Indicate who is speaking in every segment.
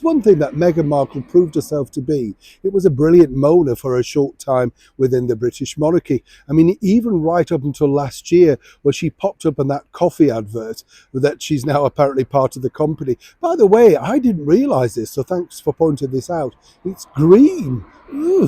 Speaker 1: one thing that Meghan Markle proved herself to be. It was a brilliant moaner for a short time within the British monarchy. I mean, even right up until last year, where she popped up on that coffee advert that she's now apparently part of the company. By the way, I didn't realise this, so thanks for pointing this out. It's green. Ooh,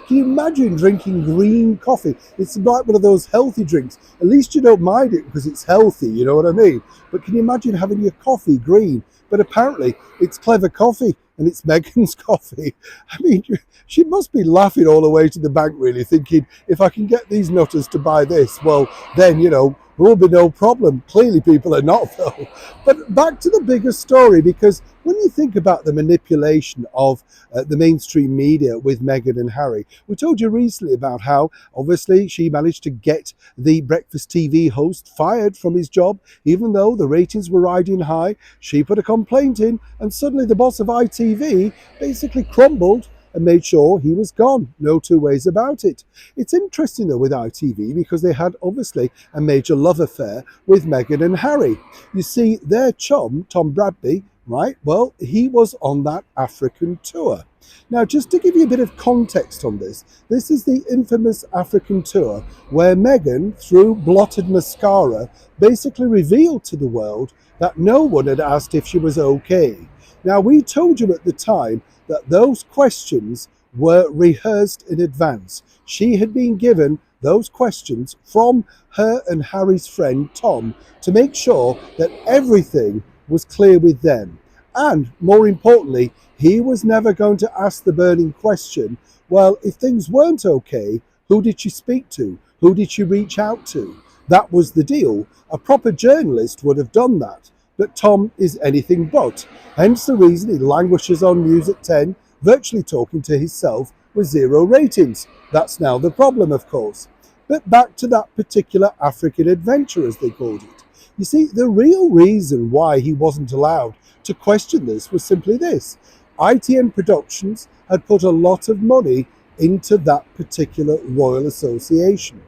Speaker 1: can you imagine drinking green coffee? It's like one of those healthy drinks. At least you don't mind it because it's healthy, you know what I mean? But can you imagine having your coffee green? But apparently it's clever coffee and it's Meghan's coffee. I mean, she must be laughing all the way to the bank, really, thinking, if I can get these nutters to buy this, well, then, there will be no problem. Clearly people are not, though. But back to the bigger story, because when you think about the manipulation of the mainstream media with Meghan and Harry, we told you recently about how, obviously, she managed to get the breakfast TV host fired from his job, even though the ratings were riding high. She put a complaint in, and suddenly the boss of ITV basically crumbled and made sure he was gone. No two ways about it. It's interesting though with ITV because they had obviously a major love affair with Meghan and Harry. You see, their chum, Tom Bradby, right? Well, he was on that African tour. Now, just to give you a bit of context on this is the infamous African tour where Meghan, through blotted mascara, basically revealed to the world that no one had asked if she was okay. Now, we told you at the time that those questions were rehearsed in advance. She had been given those questions from her and Harry's friend Tom to make sure that everything was clear with them. And more importantly, he was never going to ask the burning question, well, if things weren't okay, who did she speak to? Who did she reach out to? That was the deal. A proper journalist would have done that. But Tom is anything but. Hence the reason he languishes on News at 10, virtually talking to himself with 0 ratings. That's now the problem, of course. But back to that particular African adventure, as they called it. You see, the real reason why he wasn't allowed to question this was simply this. ITN Productions had put a lot of money into that particular Royal Association.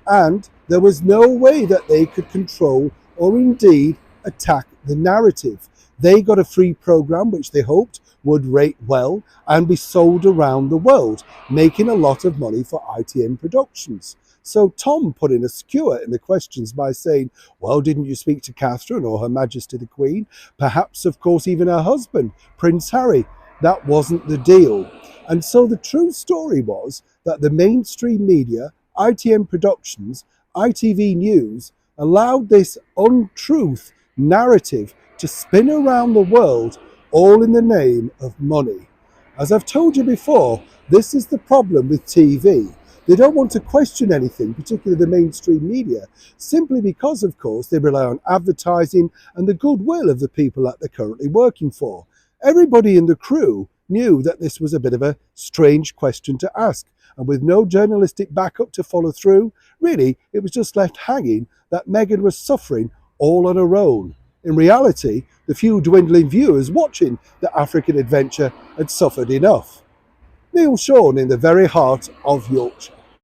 Speaker 1: And there was no way that they could control or indeed attack the narrative. They got a free program which they hoped would rate well and be sold around the world, making a lot of money for ITN Productions. So Tom put in a skewer in the questions by saying, well, didn't you speak to Catherine or Her Majesty the Queen? Perhaps, of course, even her husband, Prince Harry. That wasn't the deal. And so the true story was that the mainstream media, ITN Productions, ITV News, allowed this untruth narrative to spin around the world, all in the name of money. As I've told you before, this is the problem with TV. They don't want to question anything, particularly the mainstream media, simply because, of course, they rely on advertising and the goodwill of the people that they're currently working for. Everybody in the crew knew that this was a bit of a strange question to ask, and with no journalistic backup to follow through, really, it was just left hanging that Meghan was suffering all on her own. In reality, the few dwindling viewers watching the African adventure had suffered enough. Neil Sean in the very heart of Yorkshire.